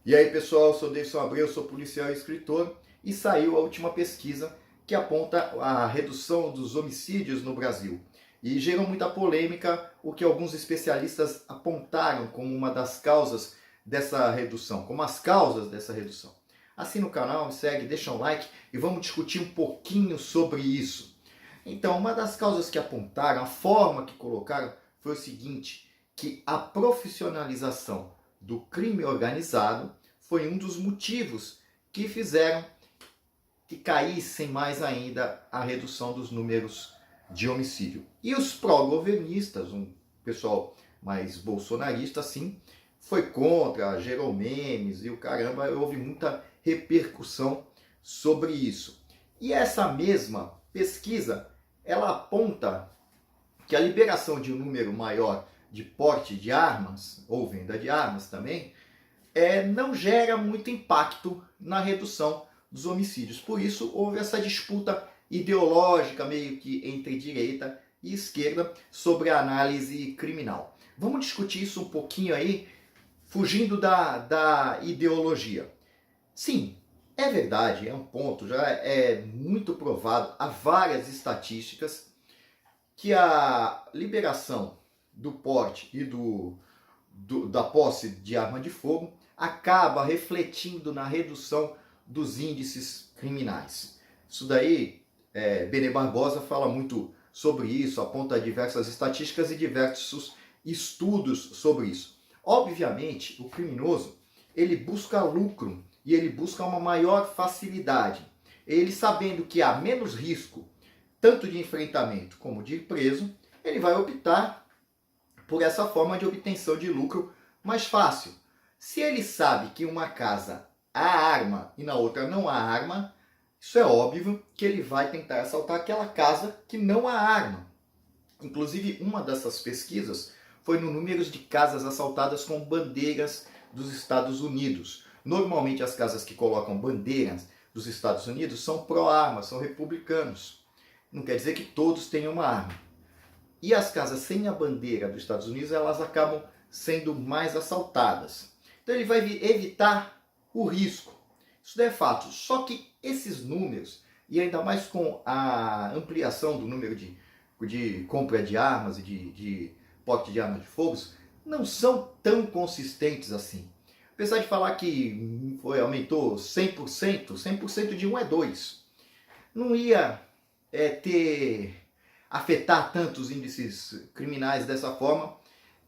E aí pessoal, eu sou Deison Abreu, sou policial e escritor e saiu a última pesquisa que aponta a redução dos homicídios no Brasil. E gerou muita polêmica o que alguns especialistas apontaram como uma das causas dessa redução, como as causas dessa redução. Assina o canal, me segue, deixa um like e vamos discutir um pouquinho sobre isso. Então, uma das causas que apontaram, a forma que colocaram foi o seguinte, que a profissionalização do crime organizado foi um dos motivos que fizeram que caíssem mais ainda a redução dos números de homicídio. E os pró-governistas, um pessoal mais bolsonarista assim, foi contra, gerou memes e o caramba, houve muita repercussão sobre isso. E essa mesma pesquisa, ela aponta que a liberação de um número maior de porte de armas, ou venda de armas também, não gera muito impacto na redução dos homicídios. Por isso, houve essa disputa ideológica, meio que entre direita e esquerda, sobre a análise criminal. Vamos discutir isso um pouquinho aí, fugindo da ideologia. Sim, é verdade, é um ponto, já é muito provado, há várias estatísticas que a liberação do porte e da posse de arma de fogo acaba refletindo na redução dos índices criminais. Isso daí, Benê Barbosa fala muito sobre isso, aponta diversas estatísticas e diversos estudos sobre isso. Obviamente, o criminoso, ele busca lucro e ele busca uma maior facilidade. Ele sabendo que há menos risco, tanto de enfrentamento como de ir preso, ele vai optar por essa forma de obtenção de lucro mais fácil. Se ele sabe que em uma casa há arma e na outra não há arma, isso é óbvio que ele vai tentar assaltar aquela casa que não há arma. Inclusive, uma dessas pesquisas foi no número de casas assaltadas com bandeiras dos Estados Unidos. Normalmente as casas que colocam bandeiras dos Estados Unidos são pró-arma, são republicanos. Não quer dizer que todos tenham uma arma. E as casas sem a bandeira dos Estados Unidos, elas acabam sendo mais assaltadas. Então ele vai evitar o risco. Isso é fato. Só que esses números, e ainda mais com a ampliação do número de compra de armas e de porte de armas de fogo, não são tão consistentes assim. Apesar de falar que aumentou 100%, 100% de um é 2. Não ia afetar tantos índices criminais dessa forma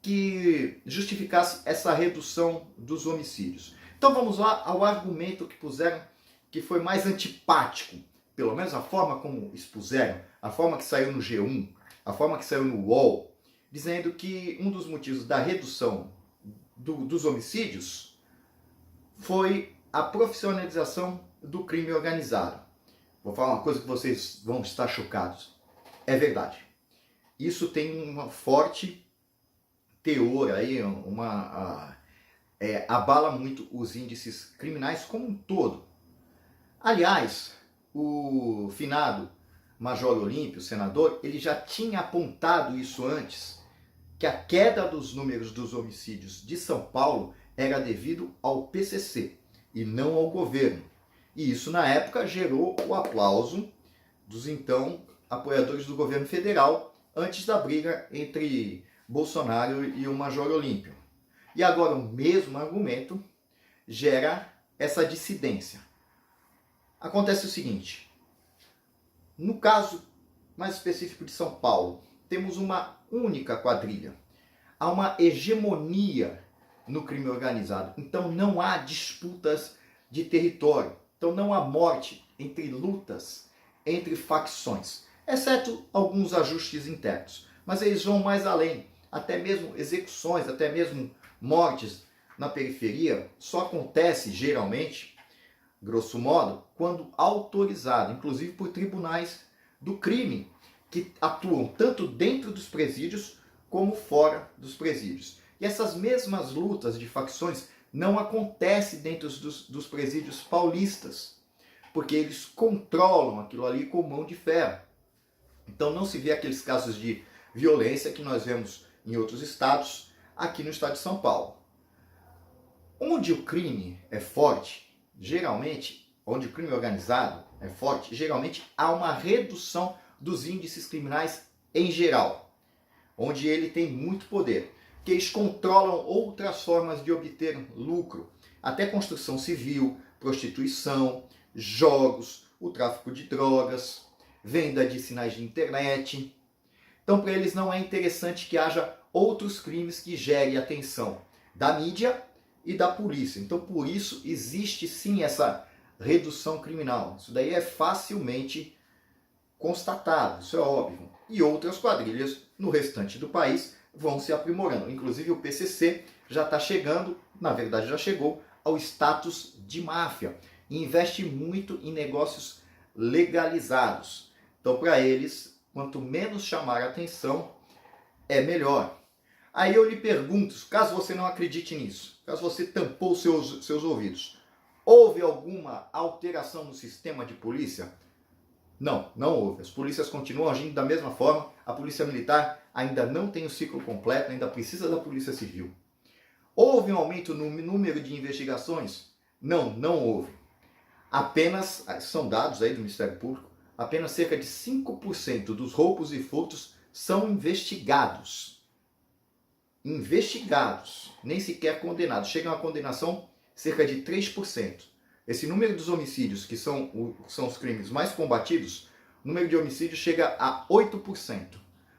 que justificasse essa redução dos homicídios. Então vamos lá ao argumento que puseram, que foi mais antipático, pelo menos a forma como expuseram, a forma que saiu no G1, a forma que saiu no UOL, dizendo que um dos motivos da redução dos homicídios foi a profissionalização do crime organizado. Vou falar uma coisa que vocês vão estar chocados. É verdade. Isso tem uma forte teor aí, abala muito os índices criminais como um todo. Aliás, o finado Major Olímpio, senador, ele já tinha apontado isso antes, que a queda dos números dos homicídios de São Paulo era devido ao PCC e não ao governo. E isso, na época, gerou o aplauso dos então apoiadores do governo federal antes da briga entre Bolsonaro e o Major Olímpio. E agora o mesmo argumento gera essa dissidência. Acontece o seguinte, no caso mais específico de São Paulo, temos uma única quadrilha. Há uma hegemonia no crime organizado, então não há disputas de território, então não há morte entre lutas, entre facções, exceto alguns ajustes internos. Mas eles vão mais além, até mesmo execuções, até mesmo mortes na periferia, só acontece geralmente, grosso modo, quando autorizado, inclusive por tribunais do crime, que atuam tanto dentro dos presídios como fora dos presídios. E essas mesmas lutas de facções não acontecem dentro dos presídios paulistas, porque eles controlam aquilo ali com mão de ferro. Então não se vê aqueles casos de violência que nós vemos em outros estados, aqui no estado de São Paulo. Onde o crime é forte, geralmente, onde o crime organizado é forte, geralmente há uma redução dos índices criminais em geral, onde ele tem muito poder, que eles controlam outras formas de obter lucro, até construção civil, prostituição, jogos, o tráfico de drogas, venda de sinais de internet. Então, para eles não é interessante que haja outros crimes que gerem atenção da mídia e da polícia. Então, por isso, existe sim essa redução criminal. Isso daí é facilmente constatado, isso é óbvio. E outras quadrilhas no restante do país vão se aprimorando. Inclusive o PCC já está chegando, na verdade já chegou, ao status de máfia. E investe muito em negócios legalizados. Então, para eles, quanto menos chamar a atenção, é melhor. Aí eu lhe pergunto, caso você não acredite nisso, caso você tampou seus ouvidos, houve alguma alteração no sistema de polícia? Não, não houve. As polícias continuam agindo da mesma forma. A polícia militar ainda não tem o ciclo completo, ainda precisa da polícia civil. Houve um aumento no número de investigações? Não, não houve. Apenas, são dados aí do Ministério Público, apenas cerca de 5% dos roubos e furtos são investigados. Investigados, nem sequer condenados. Chega a uma condenação cerca de 3%. Esse número dos homicídios, que são os crimes mais combatidos, o número de homicídios chega a 8%.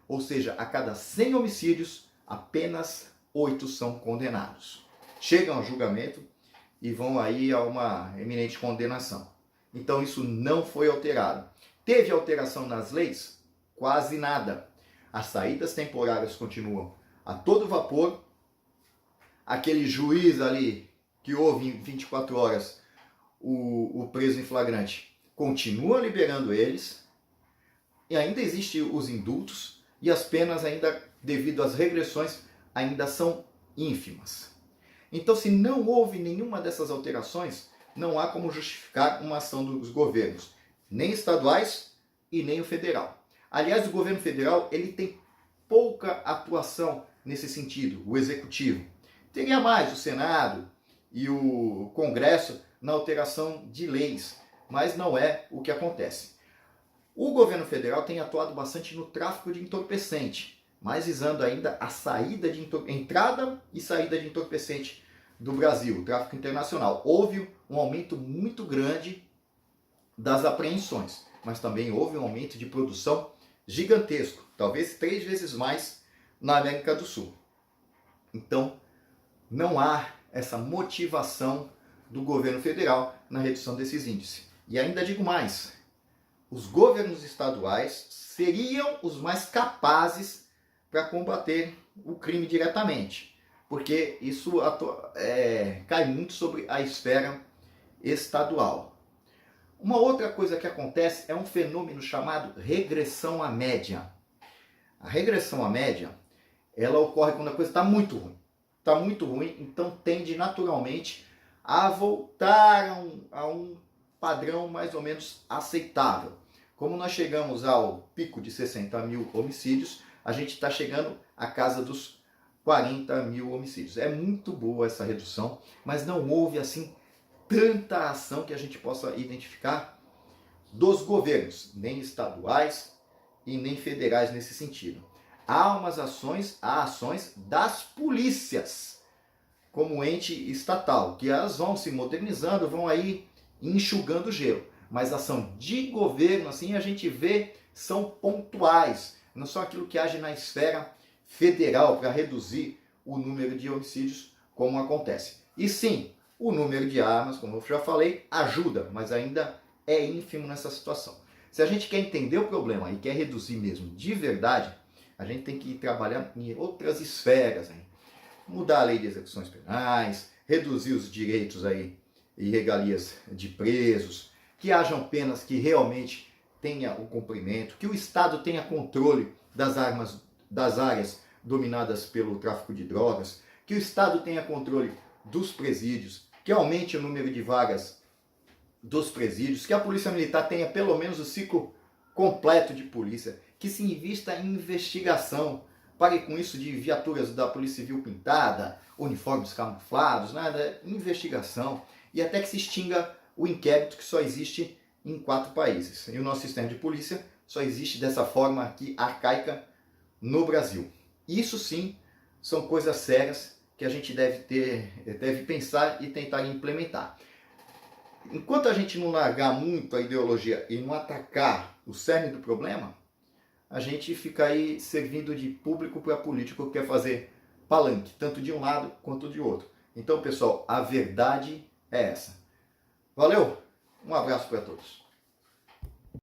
Ou seja, a cada 100 homicídios, apenas 8 são condenados. Chegam ao julgamento e vão aí a uma eminente condenação. Então isso não foi alterado. Teve alteração nas leis? Quase nada. As saídas temporárias continuam a todo vapor. Aquele juiz ali que houve em 24 horas o preso em flagrante continua liberando eles. E ainda existem os indultos e as penas ainda, devido às regressões, ainda são ínfimas. Então, se não houve nenhuma dessas alterações, não há como justificar uma ação dos governos, nem estaduais e nem o federal. Aliás, o governo federal ele tem pouca atuação nesse sentido, o executivo. Teria mais o Senado e o Congresso na alteração de leis, mas não é o que acontece. O governo federal tem atuado bastante no tráfico de entorpecente, mas visando ainda a saída de entrada e saída de entorpecente do Brasil, o tráfico internacional. Houve um aumento muito grande das apreensões, mas também houve um aumento de produção gigantesco, talvez 3 vezes mais na América do Sul. Então, não há essa motivação do governo federal na redução desses índices. E ainda digo mais, os governos estaduais seriam os mais capazes para combater o crime diretamente, porque isso cai muito sobre a esfera estadual. Uma outra coisa que acontece é um fenômeno chamado regressão à média. A regressão à média, ela ocorre quando a coisa está muito ruim. Está muito ruim, então tende naturalmente a voltar a um padrão mais ou menos aceitável. Como nós chegamos ao pico de 60 mil homicídios, a gente está chegando à casa dos 40 mil homicídios. É muito boa essa redução, mas não houve assim tanta ação que a gente possa identificar dos governos, nem estaduais e nem federais nesse sentido. Há ações das polícias, como ente estatal, que elas vão se modernizando, vão aí enxugando o gelo. Mas a ação de governo, assim, a gente vê, são pontuais. Não são aquilo que age na esfera federal para reduzir o número de homicídios, como acontece. E sim, o número de armas, como eu já falei, ajuda, mas ainda é ínfimo nessa situação. Se a gente quer entender o problema e quer reduzir mesmo de verdade, a gente tem que ir trabalhar em outras esferas, hein? Mudar a lei de execuções penais, reduzir os direitos aí e regalias de presos, que hajam penas que realmente tenha o cumprimento, que o Estado tenha controle das áreas dominadas pelo tráfico de drogas, que o Estado tenha controle dos presídios, que aumente o número de vagas dos presídios, que a Polícia Militar tenha pelo menos o ciclo completo de polícia, que se invista em investigação. Pare com isso de viaturas da Polícia Civil pintada, uniformes camuflados, nada, investigação, e até que se extinga o inquérito, que só existe em 4 países. E o nosso sistema de polícia só existe dessa forma aqui arcaica no Brasil. Isso sim são coisas sérias que a gente deve pensar e tentar implementar. Enquanto a gente não largar muito a ideologia e não atacar o cerne do problema, a gente fica aí servindo de público para político que quer fazer palanque, tanto de um lado quanto de outro. Então, pessoal, a verdade é essa. Valeu, um abraço para todos.